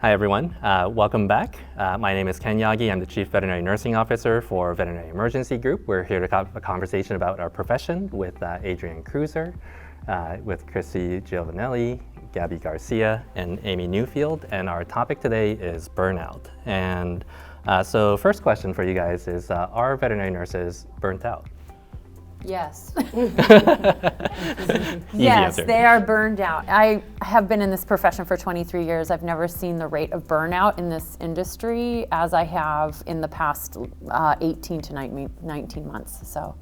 Hi everyone, welcome back. My name is Ken Yagi. I'm the Chief Veterinary Nursing Officer for Veterinary Emergency Group. We're here to have a conversation about our profession with Adrienne Kruzer, with Chrissy Giovannielli, Gabby Garcia, and Amy Newfield. And our topic today is burnout. And so first question for you guys is, are veterinary nurses burnt out? Yes. Yes, they are burned out. I have been in this profession for 23 years. I've never seen the rate of burnout in this industry as I have in the past 18 to 19 months. So.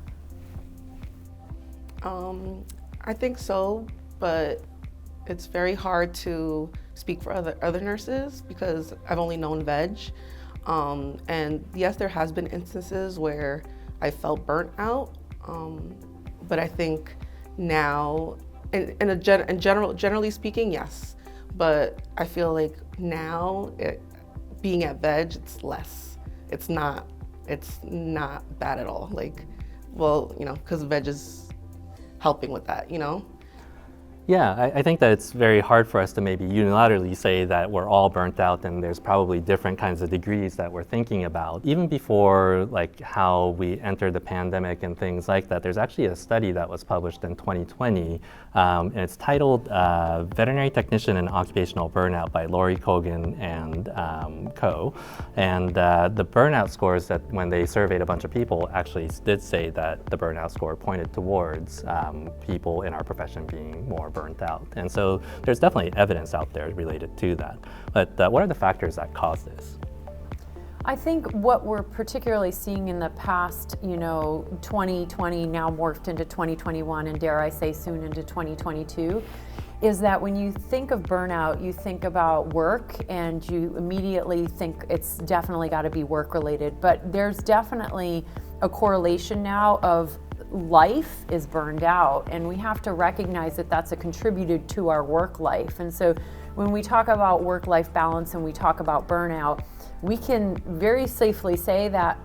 I think so, but it's very hard to speak for other nurses because I've only known VEG. And yes, there has been instances where I felt burnt out. But I think now, generally speaking, yes. But I feel like now, being at VEG, it's less. It's not bad at all. Like, well, because VEG is helping with that, Yeah, I think that it's very hard for us to maybe unilaterally say that we're all burnt out, and there's probably different kinds of degrees that we're thinking about. Even before how we entered the pandemic and things like that, there's actually a study that was published in 2020, and it's titled Veterinary Technician and Occupational Burnout by Lori Kogan and co. And the burnout scores that when they surveyed a bunch of people actually did say that the burnout score pointed towards people in our profession being more burnt out. And so there's definitely evidence out there related to that. But what are the factors that cause this? I think what we're particularly seeing in the past, 2020 now morphed into 2021 and dare I say soon into 2022, is that when you think of burnout, you think about work and you immediately think it's definitely got to be work related. But there's definitely a correlation now of life is burned out, and we have to recognize that that's a contributor to our work life. And so when we talk about work-life balance and we talk about burnout, we can very safely say that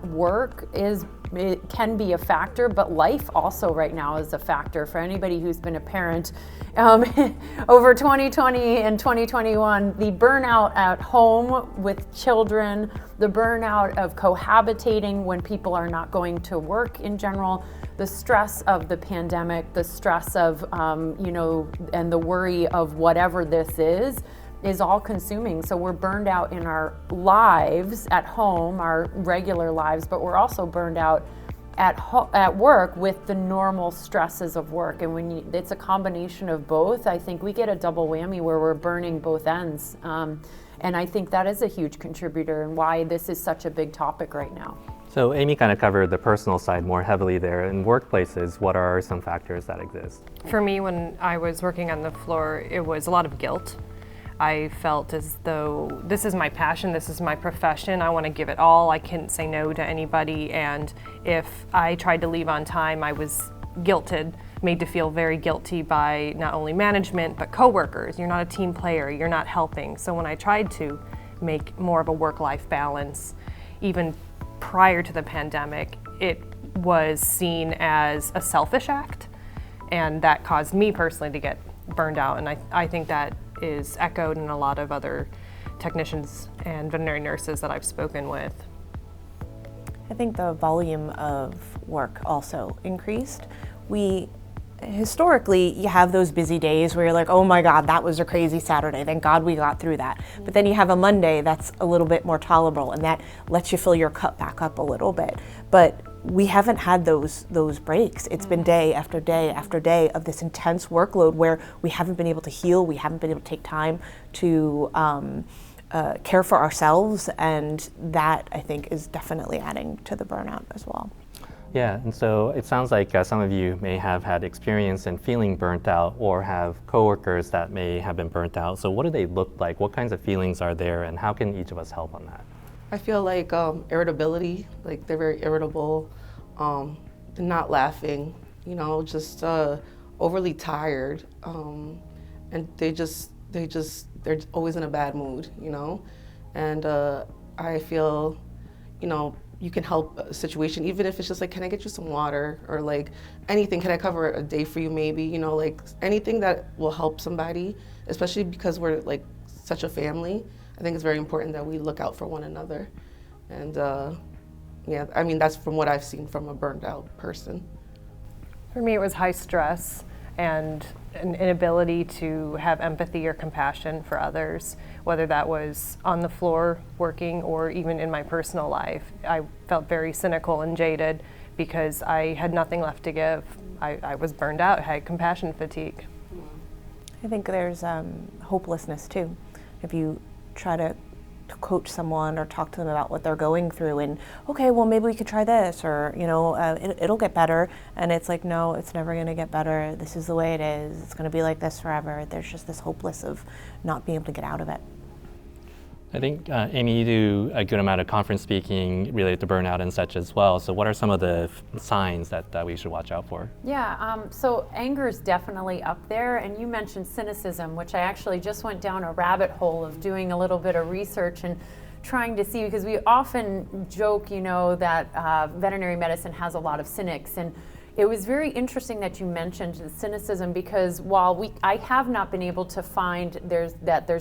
it can be a factor, but life also right now is a factor. For anybody who's been a parent over 2020 and 2021, the burnout at home with children, the burnout of cohabitating when people are not going to work in general, the stress of the pandemic, the stress of, and the worry of whatever this is all consuming. So we're burned out in our lives at home, our regular lives, but we're also burned out at work with the normal stresses of work. And it's a combination of both. I think we get a double whammy where we're burning both ends. And I think that is a huge contributor and why this is such a big topic right now. So Amy kind of covered the personal side more heavily there. In workplaces, what are some factors that exist? For me, when I was working on the floor, it was a lot of guilt. I felt as though this is my passion, this is my profession, I want to give it all, I couldn't say no to anybody, and if I tried to leave on time, I was guilted, made to feel very guilty by not only management, but coworkers. You're not a team player, you're not helping. So when I tried to make more of a work-life balance, even prior to the pandemic, it was seen as a selfish act, and that caused me personally to get burned out, and I think that is echoed in a lot of other technicians and veterinary nurses that I've spoken with. I think the volume of work also increased. Historically, you have those busy days where you're like, oh my God, that was a crazy Saturday. Thank God we got through that. But then you have a Monday that's a little bit more tolerable, and that lets you fill your cup back up a little bit. But we haven't had those breaks. It's been day after day after day of this intense workload where we haven't been able to heal, we haven't been able to take time to care for ourselves, and that, I think, is definitely adding to the burnout as well. Yeah, and so it sounds like some of you may have had experience in feeling burnt out or have coworkers that may have been burnt out. So what do they look like? What kinds of feelings are there, and how can each of us help on that? I feel like irritability, like they're very irritable, they're not laughing, just overly tired, and they're always in a bad mood, and I feel, you can help a situation, even if it's just like, can I get you some water, or like anything, can I cover a day for you maybe, like anything that will help somebody, especially because we're like such a family. I think it's very important that we look out for one another. And yeah, I mean, that's from what I've seen from a burned out person. For me, it was high stress and an inability to have empathy or compassion for others, whether that was on the floor working or even in my personal life. I felt very cynical and jaded because I had nothing left to give. I was burned out, had compassion fatigue. I think there's hopelessness too. If you try to coach someone or talk to them about what they're going through and, okay, well, maybe we could try this, or, you know, it'll get better. And it's like, no, it's never going to get better. This is the way it is. It's going to be like this forever. There's just this hopeless of not being able to get out of it. I think, Amy, you do a good amount of conference speaking related to burnout and such as well. So what are some of the signs that we should watch out for? Yeah, so anger is definitely up there, and you mentioned cynicism, which I actually just went down a rabbit hole of doing a little bit of research and trying to see, because we often joke, you know, that veterinary medicine has a lot of cynics, and it was very interesting that you mentioned the cynicism, because while I have not been able to find there's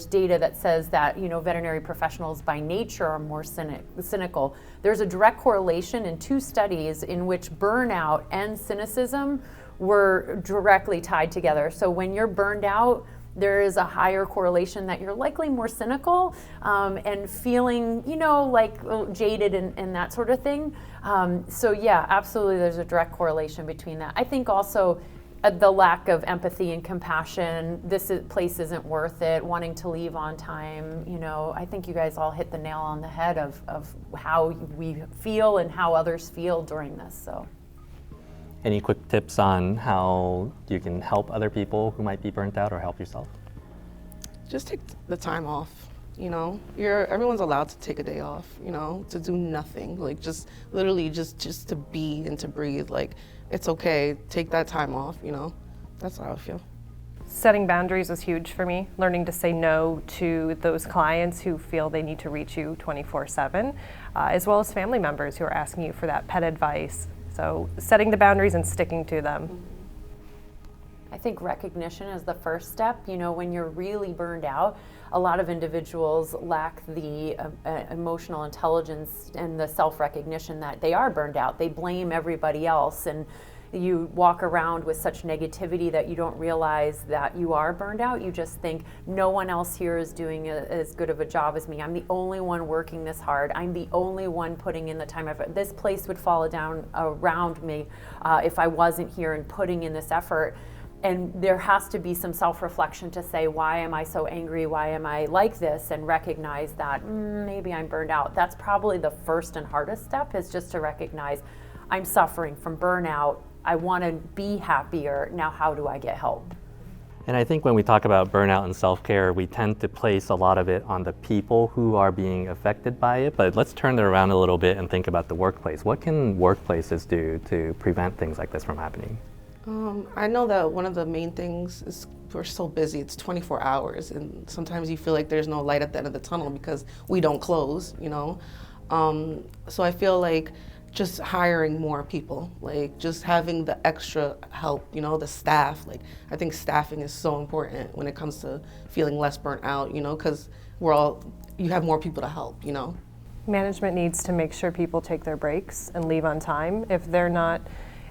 data that says that, you know, veterinary professionals by nature are more cynical. There's a direct correlation in 2 studies in which burnout and cynicism were directly tied together. So when you're burned out, there is a higher correlation that you're likely more cynical and feeling, you know, like jaded and that sort of thing. So yeah, absolutely, there's a direct correlation between that. I think also the lack of empathy and compassion, place isn't worth it, wanting to leave on time, you know, I think you guys all hit the nail on the head of how we feel and how others feel during this, so. Any quick tips on how you can help other people who might be burnt out or help yourself? Just take the time off, you know? Everyone's allowed to take a day off, you know, to do nothing. Like, just literally just to be and to breathe. Like, it's okay, take that time off, you know? That's how I feel. Setting boundaries is huge for me, learning to say no to those clients who feel they need to reach you 24/7, as well as family members who are asking you for that pet advice. So setting the boundaries and sticking to them. I think recognition is the first step. You know, when you're really burned out, a lot of individuals lack the emotional intelligence and the self-recognition that they are burned out. They blame everybody else, and you walk around with such negativity that you don't realize that you are burned out. You just think no one else here is doing as good of a job as me. I'm the only one working this hard. I'm the only one putting in the time effort. This place would fall down around me if I wasn't here and putting in this effort. And there has to be some self-reflection to say, why am I so angry? Why am I like this? And recognize that maybe I'm burned out. That's probably the first and hardest step, is just to recognize I'm suffering from burnout. I want to be happier. Now, how do I get help? And I think when we talk about burnout and self-care, we tend to place a lot of it on the people who are being affected by it. But let's turn it around a little bit and think about the workplace. What can workplaces do to prevent things like this from happening? I know that one of the main things is we're so busy. It's 24 hours, and sometimes you feel like there's no light at the end of the tunnel because we don't close, you know? So I feel like just hiring more people, like just having the extra help, you know, the staff. Like, I think staffing is so important when it comes to feeling less burnt out, you know, because you have more people to help, you know. Management needs to make sure people take their breaks and leave on time. If they're not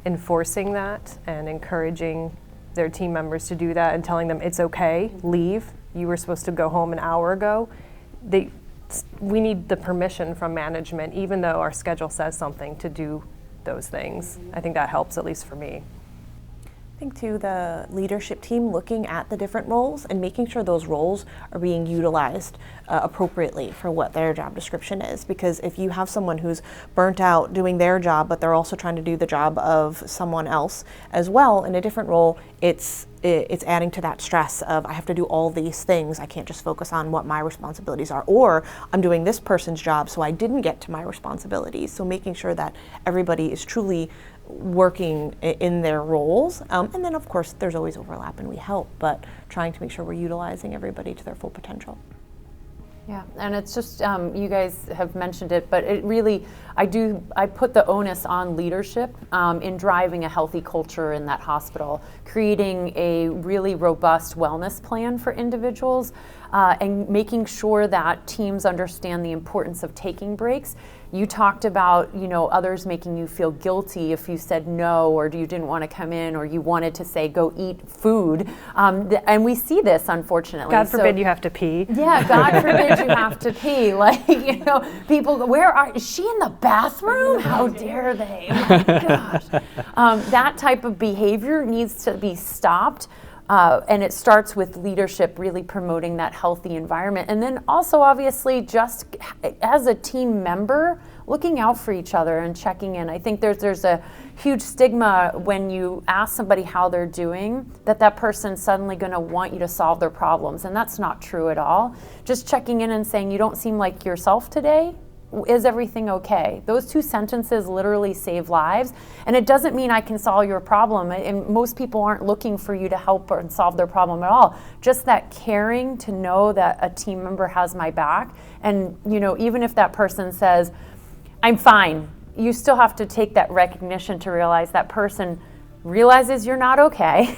enforcing that and encouraging their team members to do that and telling them it's okay, leave, you were supposed to go home an hour ago, we need the permission from management, even though our schedule says something, to do those things. I think that helps, at least for me. I think too, the leadership team looking at the different roles and making sure those roles are being utilized appropriately for what their job description is. Because if you have someone who's burnt out doing their job, but they're also trying to do the job of someone else as well in a different role, it's adding to that stress of, I have to do all these things. I can't just focus on what my responsibilities are, or I'm doing this person's job, so I didn't get to my responsibilities. So making sure that everybody is truly working in their roles. And then of course there's always overlap and we help, but trying to make sure we're utilizing everybody to their full potential. Yeah, and it's just, you guys have mentioned it, but it really, I put the onus on leadership in driving a healthy culture in that hospital, creating a really robust wellness plan for individuals, and making sure that teams understand the importance of taking breaks. You talked about, others making you feel guilty if you said no, or you didn't want to come in, or you wanted to say, go eat food. And we see this, unfortunately. God forbid you have to pee. Yeah, God forbid you have to pee. Like, people go, is she in the bathroom? How dare they? Oh my gosh. That type of behavior needs to be stopped. And it starts with leadership really promoting that healthy environment. And then also, obviously, just as a team member, looking out for each other and checking in. I think there's a huge stigma when you ask somebody how they're doing, that person's suddenly going to want you to solve their problems. And that's not true at all. Just checking in and saying, you don't seem like yourself today. Is everything okay? Those 2 sentences literally save lives. And it doesn't mean I can solve your problem. And most people aren't looking for you to help or solve their problem at all. Just that caring to know that a team member has my back. And, even if that person says, I'm fine, you still have to take that recognition to realize that person realizes you're not okay.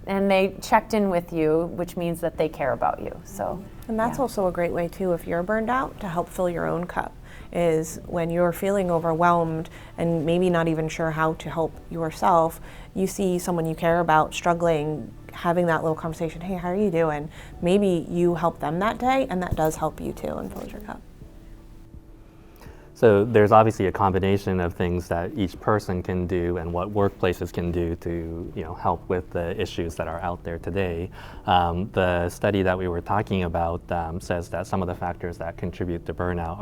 And they checked in with you, which means that they care about you. So, and that's also a great way too, if you're burned out, to help fill your own cup. Is when you're feeling overwhelmed and maybe not even sure how to help yourself, you see someone you care about struggling, having that little conversation, hey, how are you doing? Maybe you help them that day, and that does help you too and fill your cup. So there's obviously a combination of things that each person can do and what workplaces can do to help with the issues that are out there today. The study that we were talking about says that some of the factors that contribute to burnout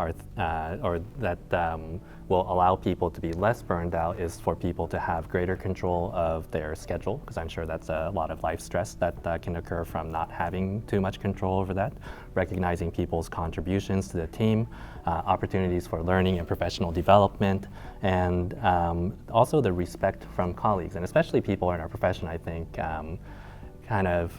or that will allow people to be less burned out is for people to have greater control of their schedule, because I'm sure that's a lot of life stress that can occur from not having too much control over that. Recognizing people's contributions to the team, opportunities for learning and professional development, and also the respect from colleagues, and especially people in our profession, I think, kind of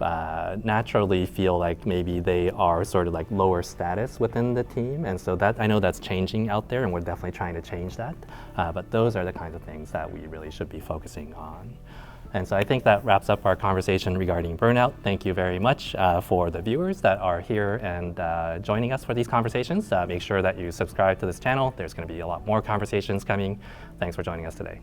naturally feel like maybe they are sort of like lower status within the team, and so that I know that's changing out there, and we're definitely trying to change that, but those are the kinds of things that we really should be focusing on. And so I think that wraps up our conversation regarding burnout. Thank you very much for the viewers that are here and joining us for these conversations. Make sure that you subscribe to this channel. There's going to be a lot more conversations coming. Thanks for joining us today.